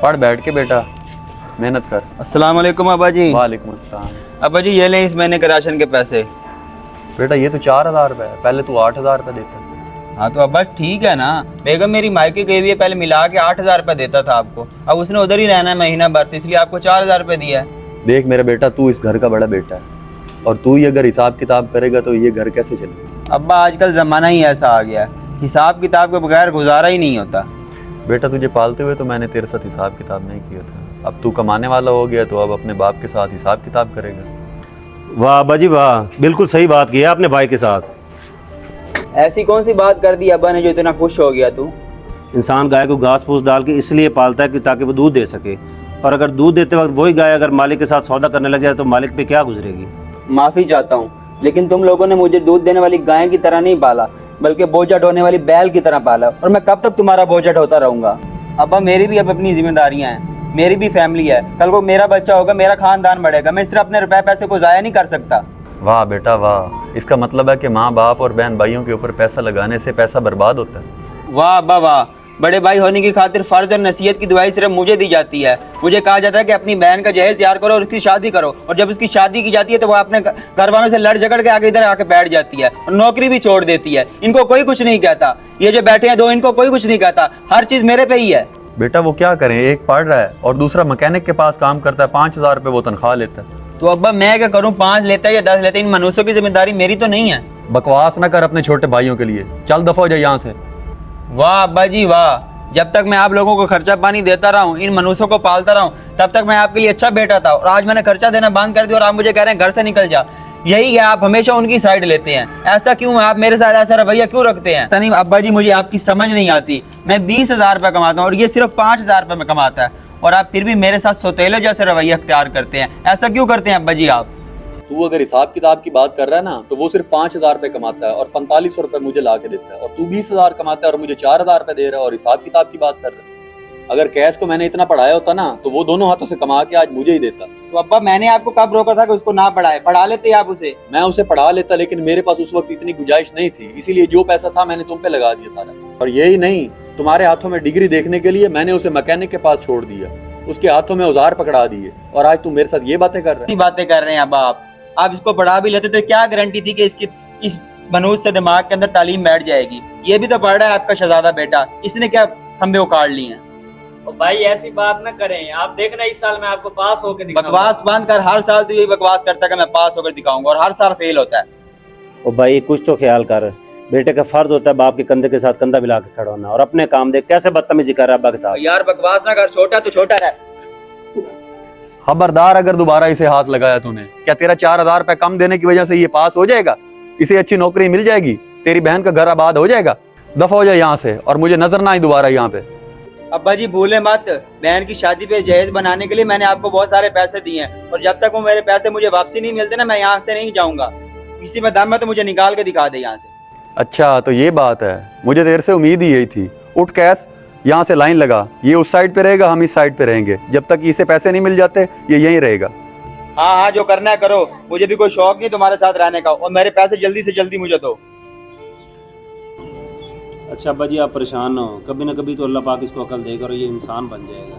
पढ़ बैठ के बेटा, मेहनत कर। अस्सलाम वालेकुम अब्बा जी। वालेकुम अस्सलाम। अब्बा जी ये लें इस महीने के राशन के पैसे। बेटा ये तो 4,000 रुपये है, पहले तू 8,000 रुपये देता। हाँ तो अब्बा ठीक है ना, बेगम मेरी मायके गई हुई है, पहले मिला के 8,000 रुपये देता था आपको, अब उसने उधर ही रहना है महीना भर, तो इसलिए आपको 4,000 रुपये दिया है। देख मेरा बेटा, तू इस घर का बड़ा बेटा है और तू ही अगर हिसाब किताब करेगा तो ये घर कैसे चलेगा। अब्बा आजकल ज़माना ही ऐसा आ गया है, हिसाब किताब के बगैर गुजारा ही नहीं होता। बेटा तुझे पालते हुए तो मैंने तेरे साथ हिसाब किताब नहीं किया था, अब तू कमाने वाला हो गया तो अब अपने बाप के साथ हिसाब किताब करेगा। वाह अब्बा जी वाह, बिल्कुल सही बात की है आपने भाई के साथ। ऐसी कौन सी बात कर दी अब्बा ने जो इतना खुश हो गया तू? इंसान गाय को घास फूस डाल के इसलिए पालता है कि ताकि वो दूध दे सके, और अगर दूध देते वक्त वही गाय अगर मालिक के साथ सौदा करने लग जाए तो मालिक पे क्या गुजरेगी। माफ़ी चाहता हूँ, लेकिन तुम लोगों ने मुझे दूध देने वाली गाय की तरह नहीं पाला, बल्कि बोझा ढोने वाली बैल की तरह पाला, और मैं कब तक तुम्हारा बोझा ढोता रहूँगा। अब्बा मेरी भी अब अपनी जिम्मेदारियाँ हैं, मेरी भी फैमिली है, कल को मेरा बच्चा होगा, मेरा खानदान बढ़ेगा, मैं इस तरह अपने रुपए पैसे को ज़ाया नहीं कर सकता। वाह बेटा वाह, इसका मतलब है कि माँ बाप और बहन भाइयों के ऊपर पैसा लगाने से पैसा बर्बाद होता है। वाह अब्बा वाह, बड़े भाई होने की खातिर फर्ज और नसीहत की दुआई सिर्फ मुझे दी जाती है। मुझे कहा जाता है कि अपनी बहन का जहेज तैयार करो और उसकी शादी करो, और जब उसकी शादी की जाती है तो वो अपने घर वालों से लड़ झगड़ के आगे इधर आके बैठ जाती है और नौकरी भी छोड़ देती है। इनको कोई कुछ नहीं कहता, ये जो बैठे हैं दो, इनको कोई कुछ नहीं कहता, हर चीज़ मेरे पे ही है। बेटा वो क्या करें, एक पढ़ रहा है और दूसरा मैकेनिक के पास काम करता है, 5,000 रुपये वो तनख्वाह लेता है। तो अब्बा मैं क्या करूं, 5 लेता है या 10 लेता है, इन मनुष्यों की जिम्मेदारी मेरी तो नहीं है। बकवास ना कर अपने छोटे भाइयों के लिए, चल दफा हो जाए यहाँ से। वाह अब्बा जी वाह, जब तक मैं आप लोगों को खर्चा पानी देता रहा हूँ, इन मनुष्यों को पालता रहा हूँ, तब तक मैं आपके लिए अच्छा बेटा था, और आज मैंने खर्चा देना बंद कर दिया और आप मुझे कह रहे हैं घर से निकल जा। यही है, आप हमेशा उनकी साइड लेते हैं। ऐसा क्यों है, आप मेरे साथ ऐसा रवैया क्यों रखते हैं? तनीम अब्बा जी मुझे आपकी समझ नहीं आती, मैं 20,000 रुपये कमाता हूँ और ये सिर्फ 5,000 रुपये में कमाता है, और आप फिर भी मेरे साथ सोतेलो जैसे रवैया अख्तियार करते हैं। ऐसा क्यों करते हैं अब्बा जी आप? तू अगर हिसाब किताब की बात कर रहा है ना, तो वो सिर्फ 5,000 रुपये कमाता है और 4500 रुपये मुझे ला के देता है, और तू 20,000 कमाता है और मुझे 4,000 रुपये दे रहा है और हिसाब किताब की बात कर रहा है। अगर कैश को मैंने इतना पढ़ाया होता ना, तो वो दोनों हाथों से कमा के आज मुझे ही देता। तो अब्बा मैंने आपको कब रोका था कि उसको ना पढ़ाए? पढ़ा लेते आप उसे। मैं उसे पढ़ा लेता, लेकिन मेरे पास उस वक्त इतनी गुंजाइश नहीं थी, इसीलिए जो पैसा था मैंने तुम पे लगा दिया सारा। और यही नहीं, तुम्हारे हाथों में डिग्री देखने के लिए मैंने उसे मैकेनिक के पास छोड़ दिया, उसके हाथों में औजार पकड़ा दिए, और आज तुम मेरे साथ ये बातें कर रहे हैं। बातें कर रहे हैं अब्बा आप इसको पढ़ा भी लेते तो क्या गारंटी थी कि इसकी इस मनुष्य से दिमाग के अंदर तालीम बैठ जाएगी? ये भी तो पढ़ रहा है आपका शहजादा बेटा, इसने क्या खंबे उखाड़ लिए हैं? और भाई ऐसी बात ना करें, आप देखना इस साल मैं आपको पास होकर दिखाऊंगा। बकवास बंद कर, हर साल तो यही बकवास करता है कि मैं पास होकर दिखाऊंगा, और हर साल फेल होता है। और भाई कुछ तो ख्याल कर, बेटे का फर्ज होता है बाप के कंधे के साथ कंधा मिला के खड़ा होना, और अपने काम देख कैसे बदतमीजी कर रहा है अब्बा के साथ। यार बकवास ना कर, छोटा तो छोटा रह। खबरदार अगर दोबारा इसे हाथ लगाया तूने, क्या तेरा 4,000 रुपये कम देने की वजह से ये पास हो जाएगा? इसे अच्छी नौकरी मिल जाएगी, तेरी बहन का घर आबाद हो जाएगा। दफा हो जाए यहाँ से और मुझे नजर ना आए दोबारा यहाँ पे। अब्बा जी भूले मत, बहन की शादी पे जहेज बनाने के लिए मैंने आपको बहुत सारे पैसे दिए हैं, और जब तक वो मेरे पैसे मुझे वापसी नहीं मिलते ना, मैं यहाँ से नहीं जाऊंगा। किसी में दम है तो मुझे निकाल के दिखा दे यहाँ से। अच्छा तो ये बात है, मुझे देर से उम्मीद ही यही थी। उठ कैश, यहाँ से लाइन लगा, ये उस साइड पे रहेगा, हम इस साइड पे रहेंगे, जब तक इसे पैसे नहीं मिल जाते ये यहीं रहेगा। हाँ हाँ जो करना है करो, मुझे भी कोई शौक नहीं तुम्हारे साथ रहने का, और मेरे पैसे जल्दी से जल्दी मुझे दो। अच्छा अब्बा जी आप परेशान हो, कभी ना कभी तो अल्लाह पाक इसको अकल देगा और ये इंसान बन जाएगा।